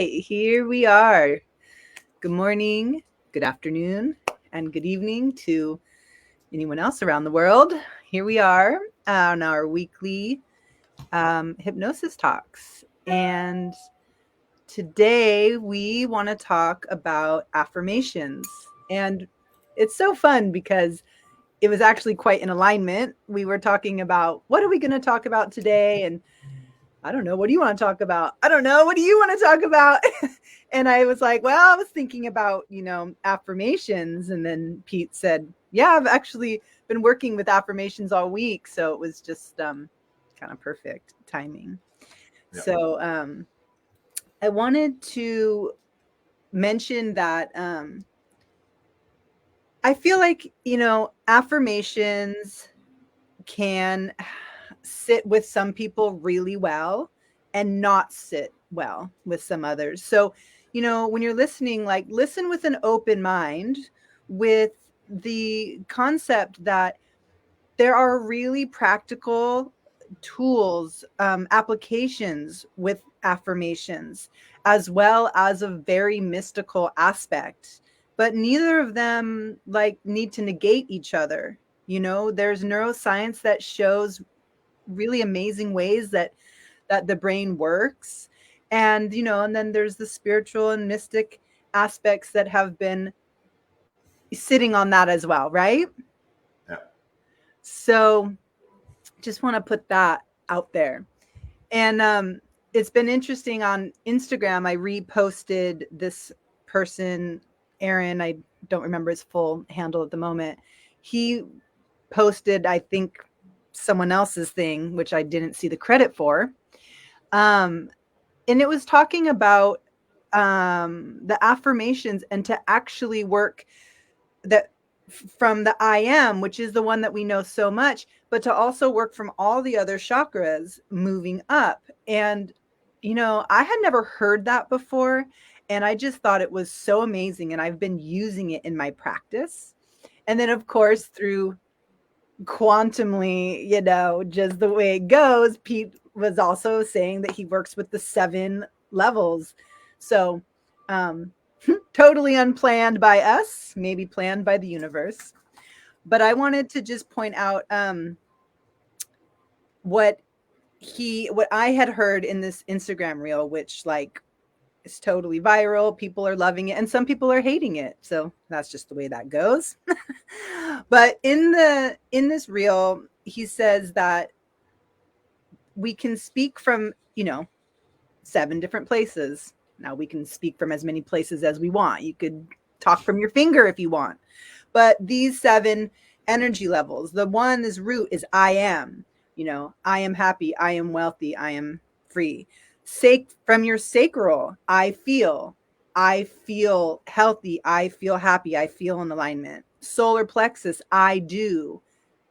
right, here we are. Good morning, good afternoon, and good evening to anyone else around the world. Here we are on our weekly hypnosis talks. And today we want to talk about affirmations. And it's so fun because it was actually quite in alignment. We were talking about what are we going to talk about today? And I don't know. What do you want to talk about? I don't know. What do you want to talk about? And I was like, well, I was thinking about, affirmations. And then Pete said, yeah, I've actually been working with affirmations all week. So it was just kind of perfect timing. Yeah. So I wanted to mention that I feel like, affirmations can sit with some people really well and not sit well with some others. So, when you're listening, like listen with an open mind with the concept that there are really practical tools, applications with affirmations, as well as a very mystical aspect. But neither of them like need to negate each other. There's neuroscience that shows really amazing ways that the brain works. And and then there's the spiritual and mystic aspects that have been sitting on that as well, right? Yeah. So just want to put that out there. And it's been interesting on Instagram. I reposted this person, Aaron, I don't remember his full handle at the moment. He posted, I think, someone else's thing, which I didn't see the credit for. And it was talking about the affirmations and to actually work that from the I am, which is the one that we know so much, but to also work from all the other chakras moving up. And, I had never heard that before. And I just thought it was so amazing. And I've been using it in my practice. And then, of course, through quantumly, just the way it goes, Pete was also saying that he works with the 7 levels. So, totally unplanned by us, maybe planned by the universe. But I wanted to just point out what I had heard in this Instagram reel, which like is totally viral. People are loving it and some people are hating it. So that's just the way that goes. But in this reel, he says that we can speak from, 7 different places. Now we can speak from as many places as we want. You could talk from your finger if you want. But these 7 energy levels, the one is root is I am, I am happy, I am wealthy, I am free. From your sacral, I feel healthy, I feel happy, I feel in alignment. Solar plexus, I do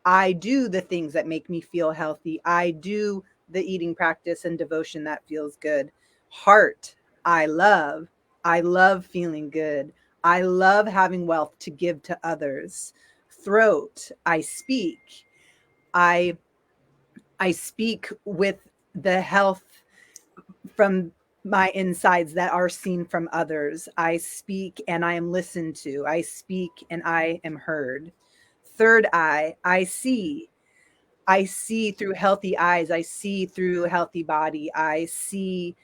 the things that make me feel healthy. I do the eating practice and devotion that feels good. Heart, I love feeling good. I love having wealth to give to others. Throat, I speak. I speak with the health from my insides that are seen from others. I speak and I am listened to. I speak and I am heard. Third eye, I see through healthy eyes. I see through a healthy body. I see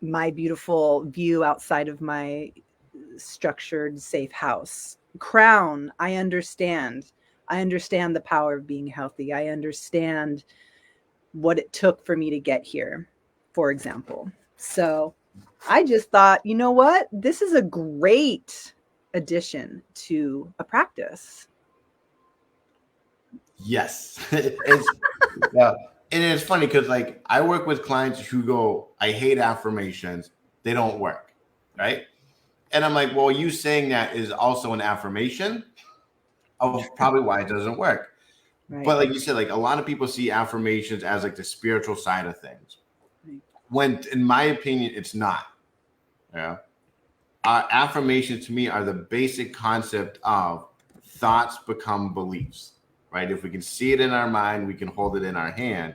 my beautiful view outside of my structured, safe house. Crown, I understand. I understand the power of being healthy. I understand what it took for me to get here, for example. So I just thought, you know what? This is a great addition to a practice. Yes. Yeah. And it's funny because like I work with clients who go, I hate affirmations. They don't work. Right. And I'm like, well, you saying that is also an affirmation of probably why it doesn't work. Right. But like you said, like a lot of people see affirmations as like the spiritual side of things. Right. When in my opinion, it's not. Yeah. Affirmations to me are the basic concept of thoughts become beliefs. Right? If we can see it in our mind, we can hold it in our hand.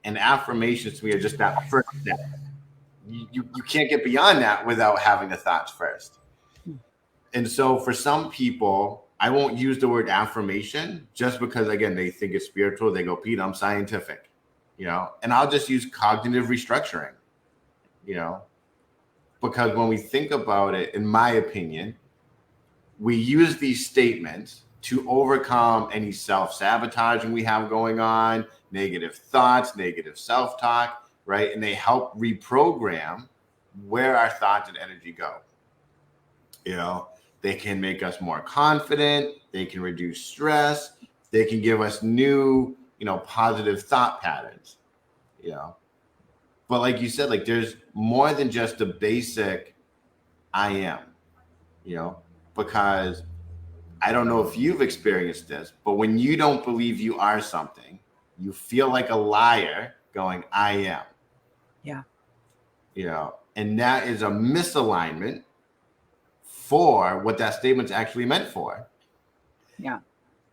And affirmations to me are just that first step. you can't get beyond that without having the thoughts first. And so for some people, I won't use the word affirmation just because, again, they think it's spiritual. They go, Pete, I'm scientific, and I'll just use cognitive restructuring, because when we think about it, in my opinion, we use these statements to overcome any self-sabotaging we have going on, negative thoughts, negative self-talk, right? And they help reprogram where our thoughts and energy go. They can make us more confident. They can reduce stress. They can give us new, positive thought patterns, But like you said, like there's more than just the basic I am, because I don't know if you've experienced this, but when you don't believe you are something, you feel like a liar going, I am. Yeah. And that is a misalignment for what that statement's actually meant for. Yeah.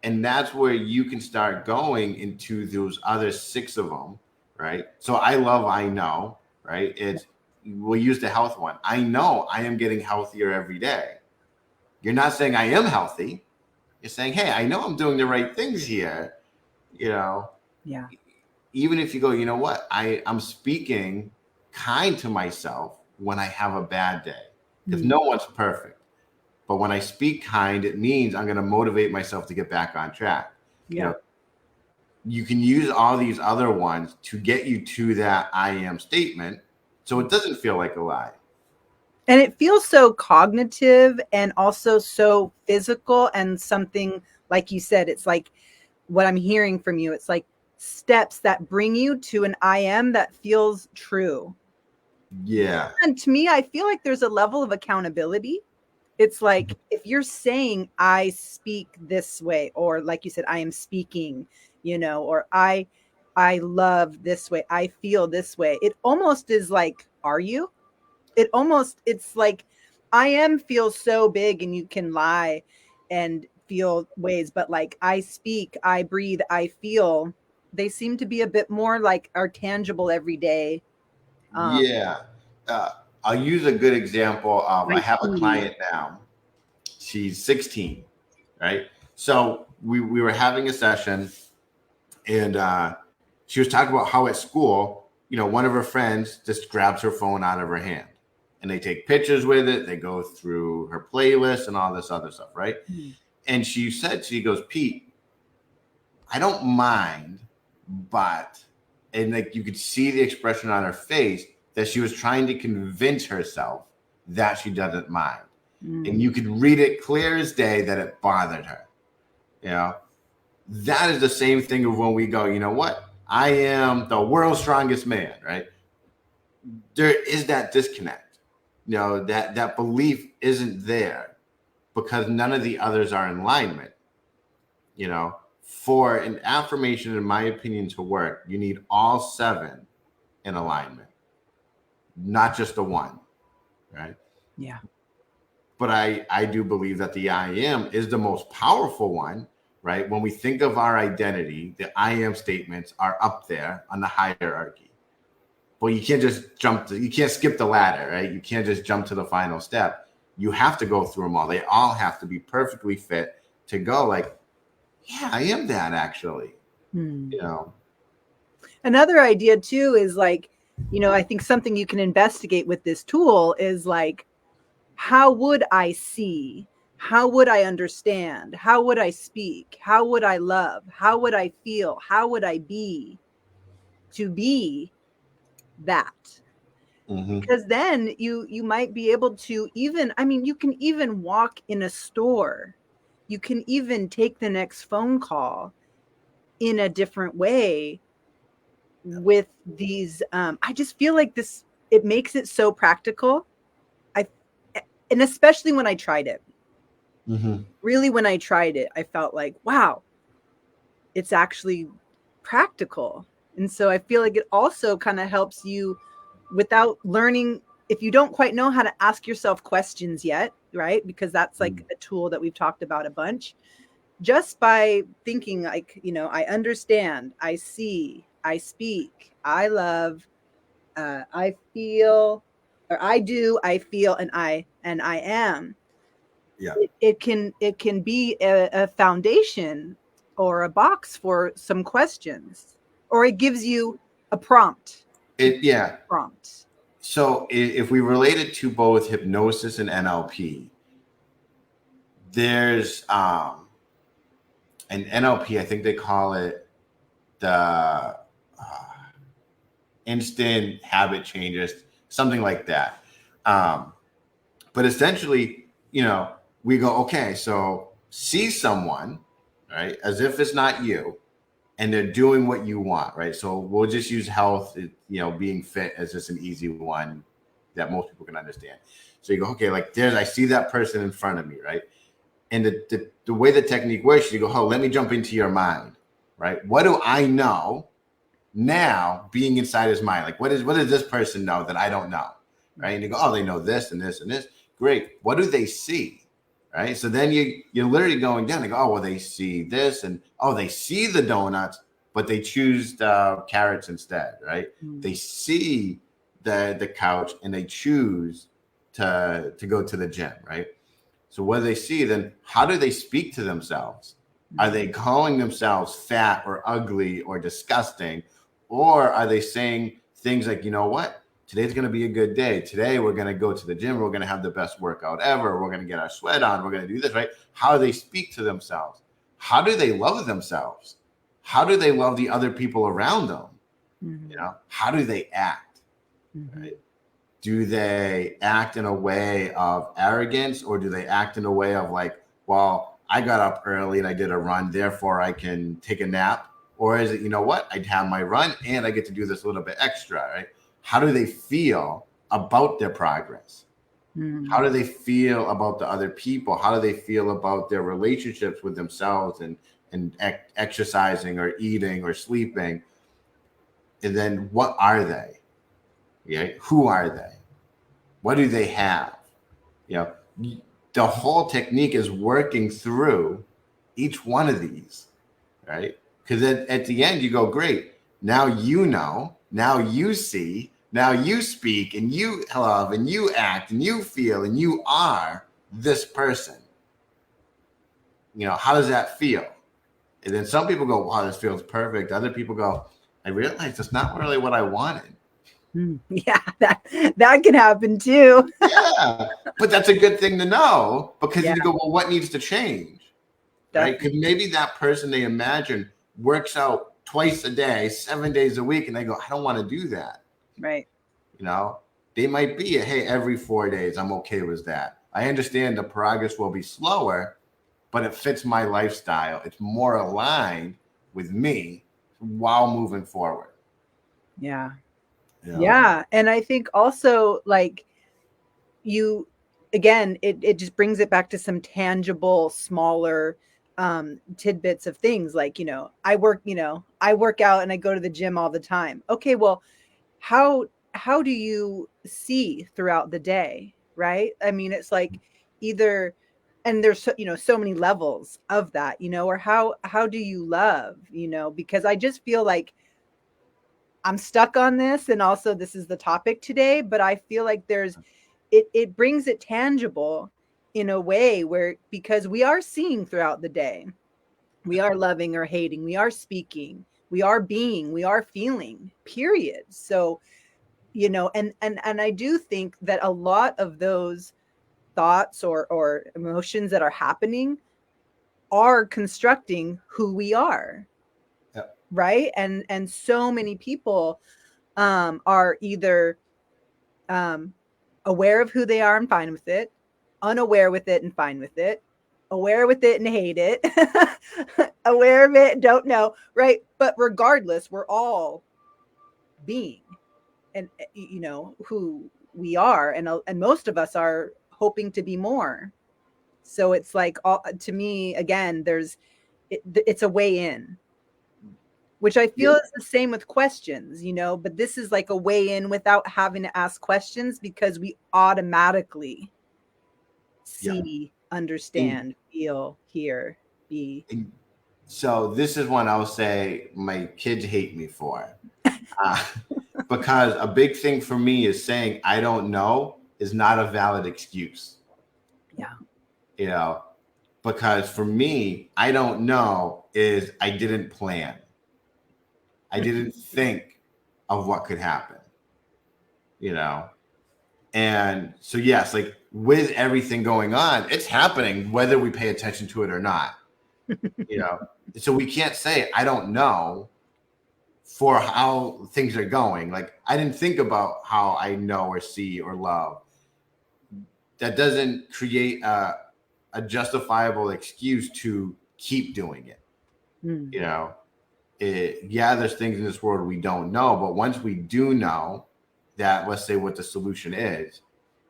And that's where you can start going into those other 6 of them, right? So I know, right? We'll use the health one. I know I am getting healthier every day. You're not saying I am healthy. You're saying, hey, I know I'm doing the right things here, Yeah. Even if you go, you know what? I'm speaking kind to myself when I have a bad day, because no one's perfect. But when I speak kind, it means I'm going to motivate myself to get back on track. Yeah. You can use all these other ones to get you to that I am statement, so it doesn't feel like a lie. And it feels so cognitive and also so physical, and something like you said, it's like what I'm hearing from you. It's like steps that bring you to an I am that feels true. Yeah. And to me, I feel like there's a level of accountability. It's like if you're saying I speak this way, or like you said, I am speaking, or I love this way, I feel this way. It almost is like, are you? It's like I am feels so big, and you can lie and feel ways, but like I speak, I breathe, I feel, they seem to be a bit more like are tangible every day. Yeah. I'll use a good example of, I I have a see. client now. She's 16, right? So we were having a session, and she was talking about how at school, one of her friends just grabs her phone out of her hand, and they take pictures with it. They go through her playlist and all this other stuff, right? And she goes, Pete, I don't mind, but, and like you could see the expression on her face that she was trying to convince herself that she doesn't mind. And you could read it clear as day that it bothered her. That is the same thing of when we go, you know what? I am the world's strongest man, right? There is that disconnect. That belief isn't there because none of the others are in alignment. For an affirmation, in my opinion, to work, you need all 7 in alignment, not just the one, right? Yeah. But I do believe that the I am is the most powerful one, right? When we think of our identity, the I am statements are up there on the hierarchy. But you can't just you can't skip the ladder, right? You can't just jump to the final step. You have to go through them all. They all have to be perfectly fit to go like, yeah, I am that actually. Another idea too is like, I think something you can investigate with this tool is like, how would I see? How would I understand? How would I speak? How would I love? How would I feel? How would I be to be that? Because then you might be able to even, you can even walk in a store. You can even take the next phone call in a different way with these. I just feel like this, it makes it so practical. I And especially when I tried it. Really, when I tried it, I felt like, wow, it's actually practical. And so I feel like it also kind of helps you without learning, if you don't quite know how to ask yourself questions yet, right? Because that's like a tool that we've talked about a bunch. Just by thinking like, I understand, I see, I speak, I love, I feel, or I do, I feel, and I am. Yeah. It can be a foundation or a box for some questions, or it gives you a prompt. Yeah. Prompt. So if we relate it to both hypnosis and NLP, there's an NLP, I think they call it the instant habit changes, something like that. But essentially, we go, okay, so see someone, right, as if it's not you, and they're doing what you want, right? So we'll just use health, being fit as just an easy one that most people can understand. So you go, okay, like I see that person in front of me, right? And the way the technique works, you go, oh, let me jump into your mind, right? What do I know now being inside his mind? Like, what does this person know that I don't know, right? And you go, oh, they know this and this and this. Great. What do they see, right? So then you're literally going down. They go, oh, well, they see this, and oh, they see the donuts, but they choose the carrots instead, right? They see the couch and they choose to go to the gym, right? So what do they see? Then how do they speak to themselves? Are they calling themselves fat or ugly or disgusting? Or are they saying things like, you know what? Today's going to be a good day. Today we're going to go to the gym. We're going to have the best workout ever. We're going to get our sweat on. We're going to do this, right? How do they speak to themselves? How do they love themselves? How do they love the other people around them? How do they act? Right? Do they act in a way of arrogance, or do they act in a way of like, well, I got up early and I did a run, therefore I can take a nap? Or is it, you know what, I'd have my run and I get to do this a little bit extra, right? How do they feel about their progress? How do they feel about the other people? How do they feel about their relationships with themselves and exercising or eating or sleeping? And then what are they? Yeah, who are they? What do they have? The whole technique is working through each one of these, right? Because at the end, you go, great. Now you know, now you see, now you speak, and you love, and you act, and you feel, and you are this person. How does that feel? And then some people go, wow, this feels perfect. Other people go, I realize it's not really what I wanted. Yeah, that can happen too. Yeah, but that's a good thing to know, because Yeah, you go, well, what needs to change, right? Because definitely. maybe that person they imagine works out twice a day, 7 days a week, and they go, I don't want to do that. Right. They might be hey, every 4 days, I'm okay with that. I understand the progress will be slower, but it fits my lifestyle. It's more aligned with me while moving forward. Yeah. You know? Yeah. And I think also, like, you, again, it just brings it back to some tangible, smaller tidbits of things. Like, I work out and I go to the gym all the time. Okay, well, how do you see throughout the day, right? I mean, it's like either, and there's so many levels of that, or how do you love, because I just feel like I'm stuck on this, and also this is the topic today, but I feel like it brings it tangible in a way where, because we are seeing throughout the day, we are loving or hating, we are speaking, we are being, we are feeling, period. So, and I do think that a lot of those thoughts or emotions that are happening are constructing who we are, Yeah. right? And so many people are either um, aware of who they are and fine with it, unaware with it and fine with it, aware with it and hate it, aware of it, don't know, right? But regardless, we're all being, and who we are, and most of us are hoping to be more. So it's like, to me, again, it's a way in, which I Yeah. feel is the same with questions, but this is like a way in without having to ask questions, because we automatically Yeah. see, And, understand, feel, hear, be. and so this is one I'll say my kids hate me for. Uh, because a big thing for me is saying I don't know is not a valid excuse. Yeah. You know, because for me, I don't know is I didn't plan. I didn't think of what could happen, you know? And so, yes, like with everything going on, it's happening whether we pay attention to it or not, you know? So we can't say, I don't know for how things are going. Like, I didn't think about how I know or see or love. That doesn't create a justifiable excuse to keep doing it, you know? Yeah, there's things in this world we don't know, but once we do know that, let's say what the solution is,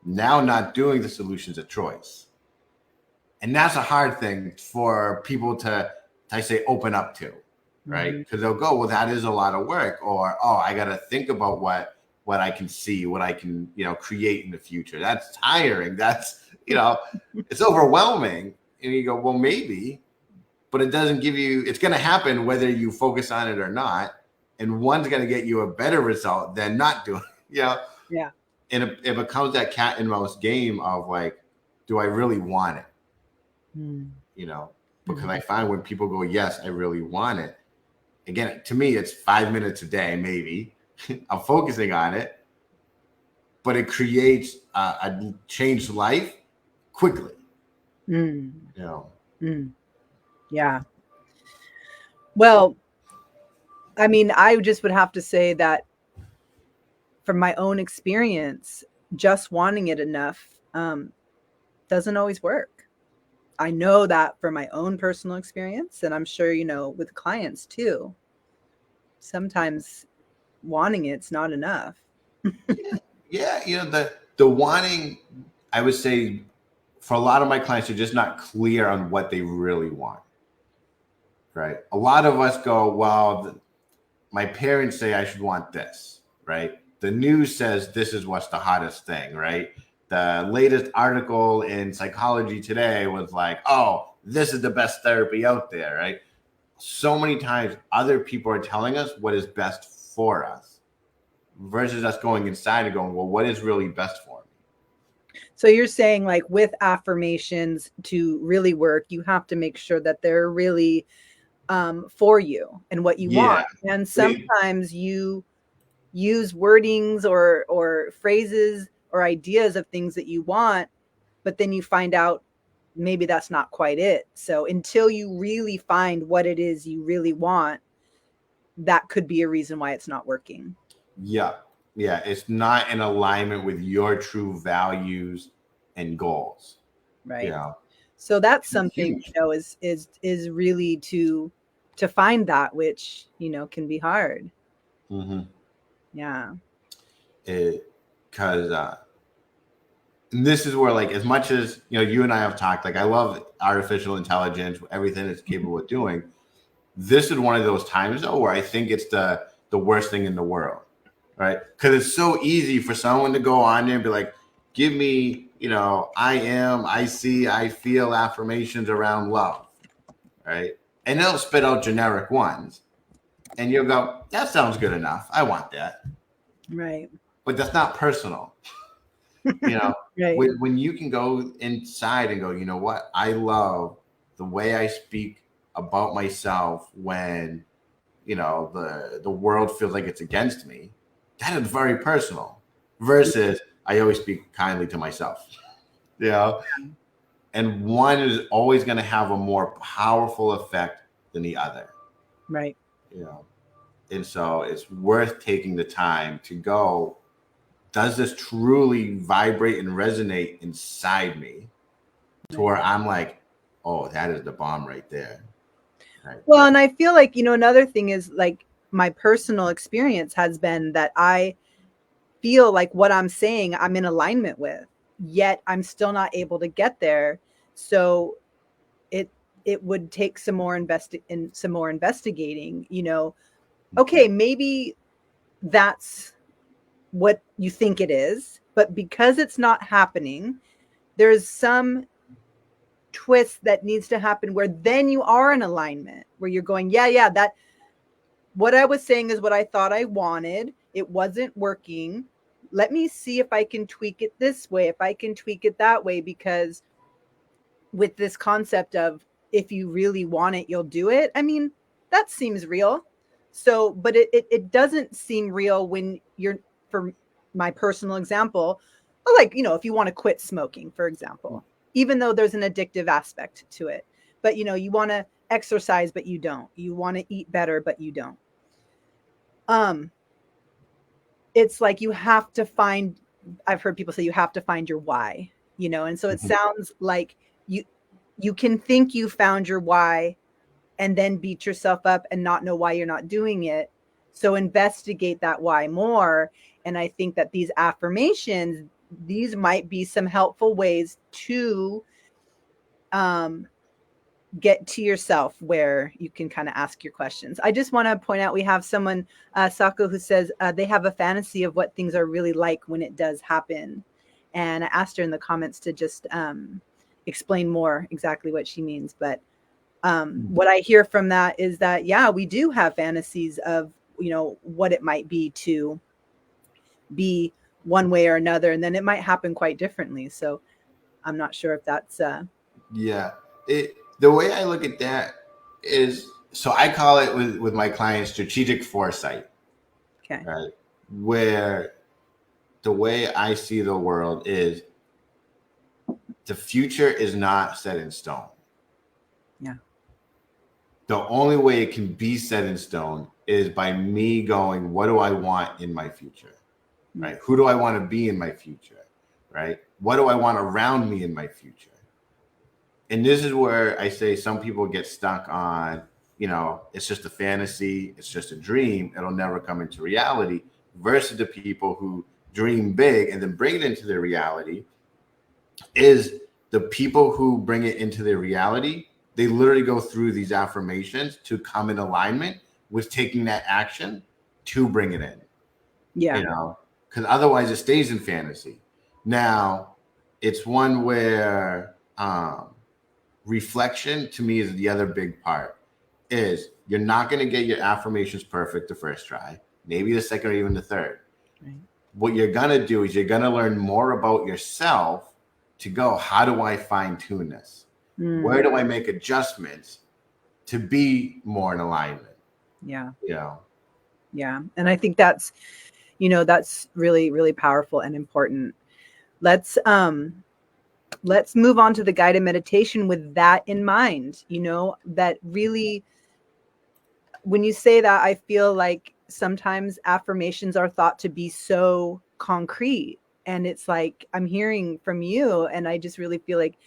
now not doing the solution is a choice. And that's a hard thing for people to I say, open up to, right? Because they'll go, well, that is a lot of work, or, oh, I got to think about what I can see, what I can, create in the future. That's tiring. That's, it's overwhelming. And you go, well, maybe, but it doesn't give you, it's going to happen whether you focus on it or not. And one's going to get you a better result than not doing, Yeah. And it becomes that cat and mouse game of like, do I really want it? Because I find when people go, yes, I really want it. Again, to me, it's 5 minutes a day, maybe. I'm focusing on it, but it creates a changed life quickly. Yeah. Well, I mean, I just would have to say that from my own experience, just wanting it enough doesn't always work. I know that from my own personal experience, and I'm sure, with clients too. Sometimes wanting it's not enough. Yeah, the wanting, I would say, for a lot of my clients, are just not clear on what they really want. Right? A lot of us go, well, my parents say I should want this, right? The news says this is what's the hottest thing, right? The latest article in Psychology Today was like, oh, this is the best therapy out there, right? So many times other people are telling us what is best for us versus us going inside and going, well, what is really best for me? So you're saying, like, with affirmations to really work, you have to make sure that they're really for you and what you want. And sometimes you use wordings or phrases or ideas of things that you want, but then you find out maybe that's not quite it. So until you really find what it is you really want, that could be a reason why it's not working. Yeah. It's not in alignment with your true values and goals. Right. So that's something, is really to find that, which, can be hard. Yeah. Because and this is where, like, as much as you and I have talked, like, I love artificial intelligence, everything it's capable of doing. This is one of those times though where I think it's the worst thing in the world, right? Because it's so easy for someone to go on there and be like, give me, I am, I see, I feel affirmations around love, right? And they'll spit out generic ones, and you'll go, that sounds good enough. I want that, right? But that's not personal. Right. When you can go inside and go, you know what? I love the way I speak about myself when, the world feels like it's against me. That is very personal versus I always speak kindly to myself, and one is always going to have a more powerful effect than the other. Right. And so it's worth taking the time to go, does this truly vibrate and resonate inside me to where I'm like, oh, that is the bomb right there. Right. Well, and I feel like, another thing is, like, my personal experience has been that I feel like what I'm saying, I'm in alignment with, yet I'm still not able to get there. So it would take some more investigating, okay, maybe that's what you think it is, but because it's not happening, there's some twist that needs to happen where then you are in alignment, where you're going, that what I was saying is what I thought I wanted, it wasn't working. Let me see if I can tweak it this way, if I can tweak it that way, because with this concept of if you really want it, you'll do it. I mean, that seems real. So, but it doesn't seem real when you're, for my personal example, like, you know, if you want to quit smoking, for example, even though there's an addictive aspect to it, but you know, you want to exercise, but you don't, you want to eat better, but you don't. It's like you have to find, I've heard people say you have to find your why, you know, and so it sounds like you you can think you found your why and then beat yourself up and not know why you're not doing it. So investigate that why more. And I think that these affirmations, these might be some helpful ways to get to yourself where you can kind of ask your questions. I just want to point out we have someone, Sako, who says they have a fantasy of what things are really like when it does happen. And I asked her in the comments to just explain more exactly what she means. But what I hear from that is that, yeah, we do have fantasies of, you know, what it might be to be one way or another. And then it might happen quite differently. So I'm not sure if that's Yeah. The way I look at that is, so I call it with my clients strategic foresight, okay. right? Where the way I see the world is the future is not set in stone. Yeah. The only way it can be set in stone is by me going, what do I want in my future? Right? Who do I want to be in my future? Right? What do I want around me in my future? And this is where I say some people get stuck on, you know, it's just a fantasy, it's just a dream, it'll never come into reality, versus the people who dream big and then bring it into their reality. Is the people who bring it into their reality, they literally go through these affirmations to come in alignment with taking that action to bring it in. Yeah. You know, because otherwise it stays in fantasy. Now, it's one where reflection to me is the other big part. Is you're not going to get your affirmations perfect the first try, maybe the second or even the third. Right. What you're going to do is you're going to learn more about yourself to go, how do I fine tune this? Where do I make adjustments to be more in alignment? Yeah. You know? Yeah. And I think that's, you know, that's really, really powerful and important. Let's move on to the guided meditation with that in mind. You know, that really, when you say that, I feel like sometimes affirmations are thought to be so concrete. And it's like, I'm hearing from you, and I just really feel like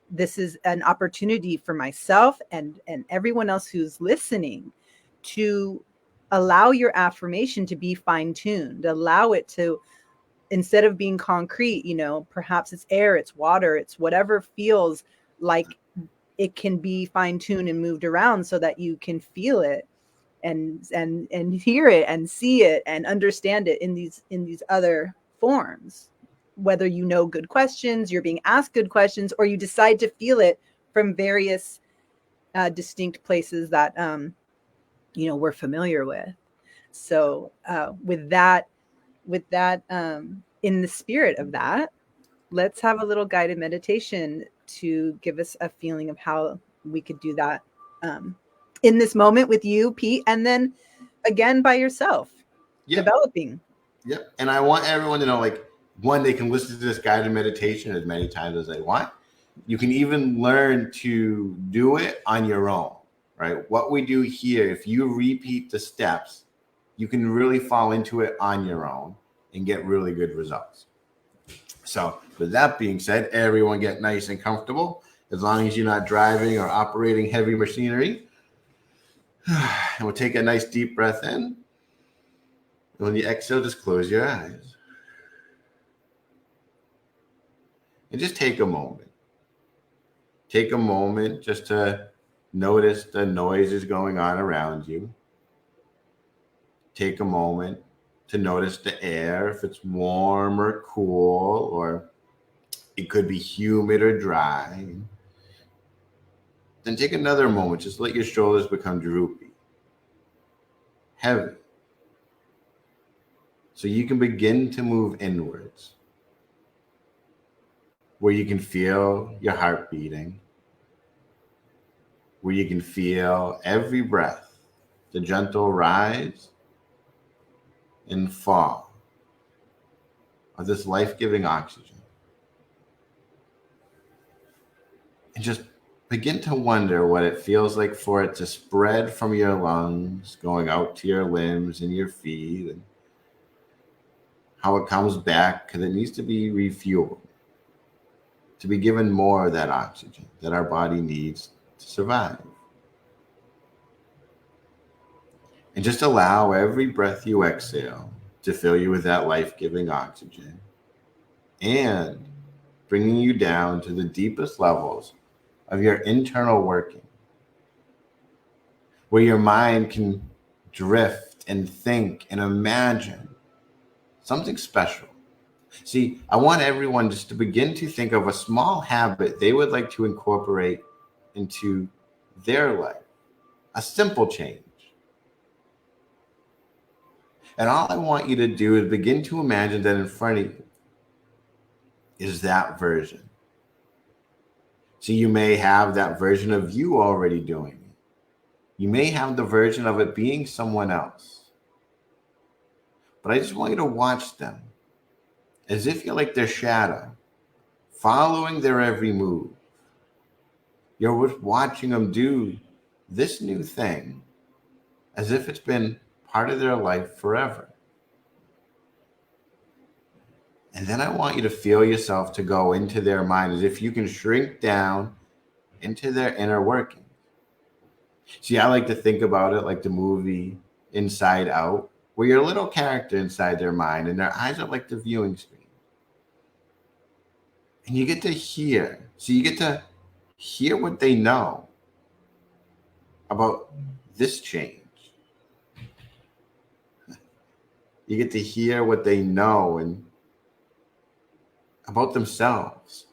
this is an opportunity for myself and everyone else who's listening to allow your affirmation to be fine-tuned, allow it to, instead of being concrete, you know, perhaps it's air, it's water, it's whatever feels like it can be fine-tuned and moved around so that you can feel it and hear it and see it and understand it in these other forms. Whether you know good questions, you're being asked good questions, or you decide to feel it from various distinct places that you know, we're familiar with. So with that in the spirit of that, let's have a little guided meditation to give us a feeling of how we could do that in this moment with you, Pete, and then again by yourself, developing. Yep. And I want everyone to know, like, one, they can listen to this guided meditation as many times as they want. You can even learn to do it on your own, right? What we do here, if you repeat the steps, you can really fall into it on your own and get really good results. So with that being said, everyone get nice and comfortable, as long as you're not driving or operating heavy machinery. And we'll take a nice deep breath in. When you exhale, just close your eyes. And just take a moment. Take a moment just to notice the noises going on around you. Take a moment to notice the air, if it's warm or cool, or it could be humid or dry. Then take another moment. Just let your shoulders become droopy, heavy. So you can begin to move inwards, where you can feel your heart beating, where you can feel every breath, the gentle rise and fall of this life-giving oxygen. And just begin to wonder what it feels like for it to spread from your lungs, going out to your limbs and your feet, and how it comes back because it needs to be refueled, to be given more of that oxygen that our body needs to survive. And just allow every breath you exhale to fill you with that life-giving oxygen and bringing you down to the deepest levels of your internal working, where your mind can drift and think and imagine something special. See, I want everyone just to begin to think of a small habit they would like to incorporate into their life, a simple change. And all I want you to do is begin to imagine that in front of you is that version. So you may have that version of you already doing it. You may have the version of it being someone else. But I just want you to watch them as if you're like their shadow, following their every move. You're watching them do this new thing as if it's been part of their life forever. And then I want you to feel yourself to go into their mind as if you can shrink down into their inner working. See, I like to think about it like the movie Inside Out, where you're a little character inside their mind and their eyes are like the viewing screen. And you get to hear. So you get to hear what they know about this change. You get to hear what they know and about themselves.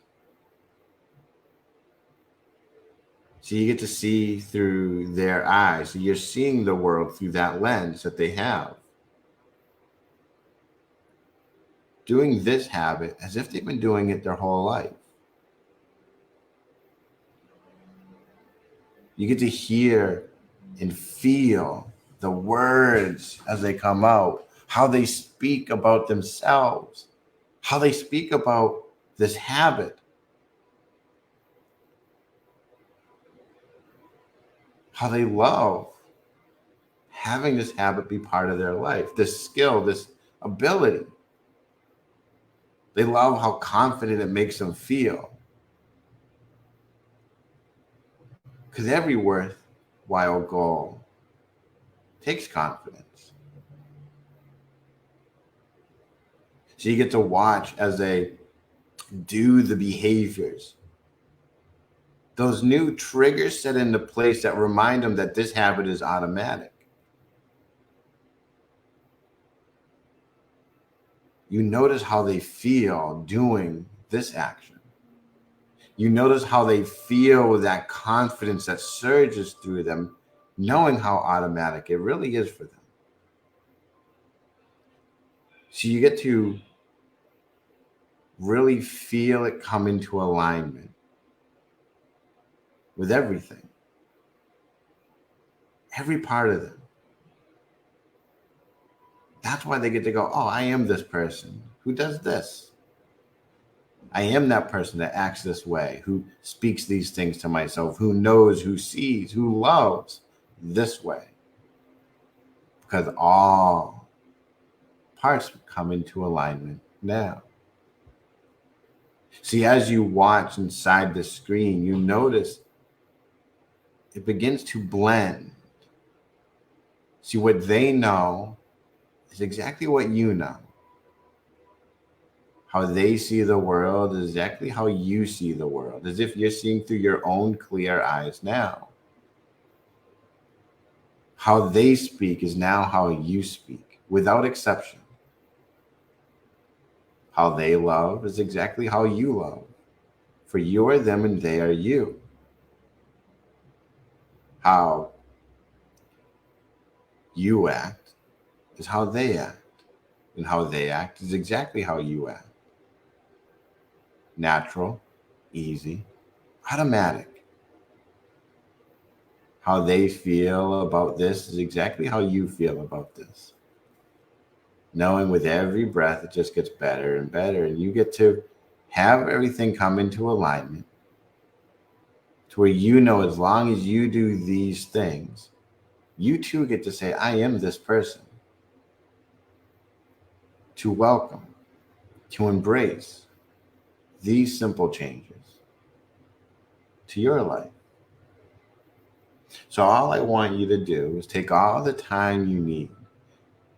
So you get to see through their eyes. So you're seeing the world through that lens that they have. Doing this habit as if they've been doing it their whole life. You get to hear and feel the words as they come out, how they speak about themselves, how they speak about this habit, how they love having this habit be part of their life, this skill, this ability. They love how confident it makes them feel. Because every worthwhile goal takes confidence. So you get to watch as they do the behaviors. Those new triggers set into place that remind them that this habit is automatic. You notice how they feel doing this action. You notice how they feel with that confidence that surges through them, knowing how automatic it really is for them. So you get to really feel it come into alignment with everything, every part of them. That's why they get to go, oh, I am this person who does this. I am that person that acts this way, who speaks these things to myself, who knows, who sees, who loves this way. Because all parts come into alignment now. See, as you watch inside the screen, you notice it begins to blend. See, what they know is exactly what you know. How they see the world is exactly how you see the world, as if you're seeing through your own clear eyes now. How they speak is now how you speak, without exception. How they love is exactly how you love. For you are them and they are you. How you act is how they act. and how they act is exactly how you act. Natural, easy, automatic. How they feel about this is exactly how you feel about this. Knowing with every breath, it just gets better and better, and you get to have everything come into alignment to where you know as long as you do these things, you too get to say, I am this person. To welcome, to embrace these simple changes to your life. So, all I want you to do is take all the time you need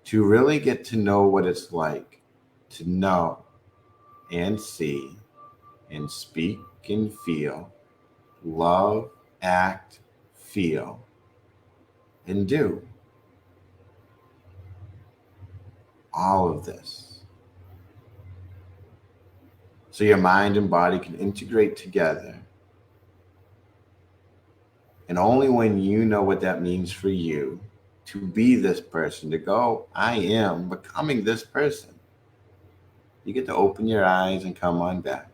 to really get to know what it's like to know and see and speak and feel, love, act, feel, and do all of this. So your mind and body can integrate together. And only when you know what that means for you to be this person, to go, I am becoming this person, you get to open your eyes and come on back.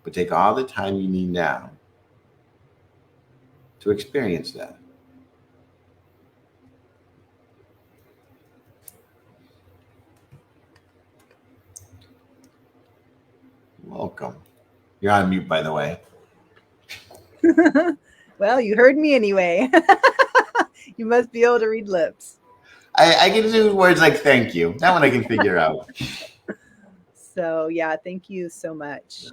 But take all the time you need now to experience that. Welcome. You're on mute, by the way. Well, you heard me anyway. You must be able to read lips. I can do words like thank you. That one I can figure out. So yeah, thank you so much.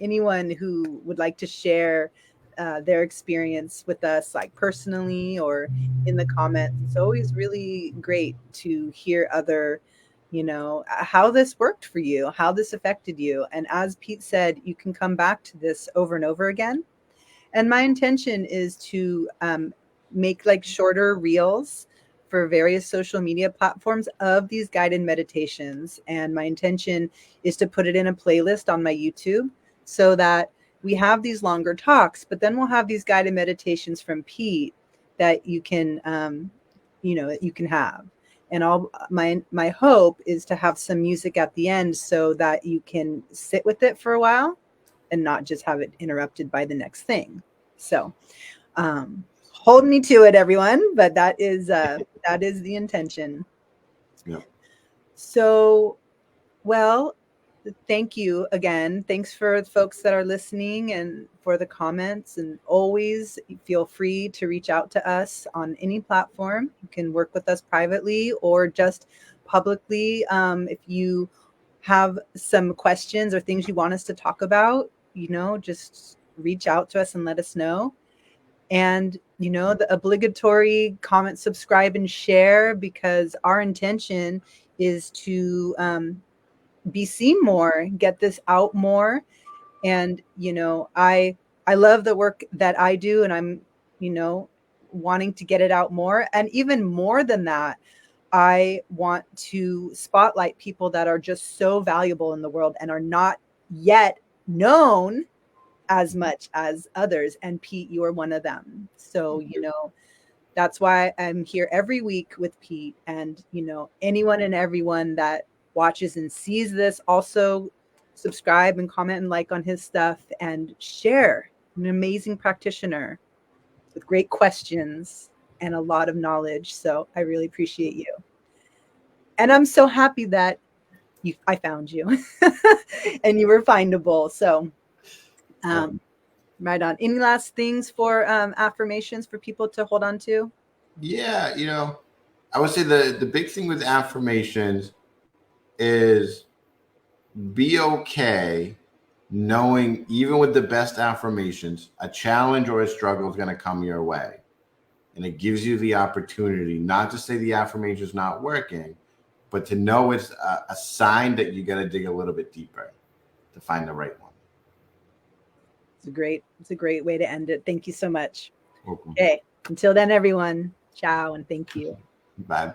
Anyone who would like to share their experience with us, like personally or in the comments, it's always really great to hear other, how this worked for you, how this affected you. And as Pete said, you can come back to this over and over again. And my intention is to make like shorter reels for various social media platforms of these guided meditations. And my intention is to put it in a playlist on my YouTube so that we have these longer talks, but then we'll have these guided meditations from Pete that you can, you can have. And all my hope is to have some music at the end so that you can sit with it for a while and not just have it interrupted by the next thing. So hold me to it, everyone, but that is the intention. Yep. So, well, thank you again. Thanks for the folks that are listening and for the comments. And always feel free to reach out to us on any platform. You can work with us privately or just publicly. If you have some questions or things you want us to talk about, just reach out to us and let us know. And, the obligatory comment, subscribe, and share, because our intention is to be seen more, get this out more. And, I love the work that I do, and I'm, wanting to get it out more. And even more than that, I want to spotlight people that are just so valuable in the world and are not yet known as much as others. And Pete, you are one of them. So, that's why I'm here every week with Pete. And, anyone and everyone that watches and sees this, also subscribe and comment and like on his stuff and share. An amazing practitioner with great questions and a lot of knowledge. So I really appreciate you. And I'm so happy that I found you and you were findable. So, right on. Any last things for affirmations for people to hold on to? Yeah, I would say the big thing with affirmations is be okay knowing even with the best affirmations, a challenge or a struggle is going to come your way. And it gives you the opportunity not to say the affirmation is not working, but to know it's a sign that you got to dig a little bit deeper to find the right one. It's a great way to end it. Thank you so much. Welcome. Okay. Until then, everyone, ciao and thank you. Bye.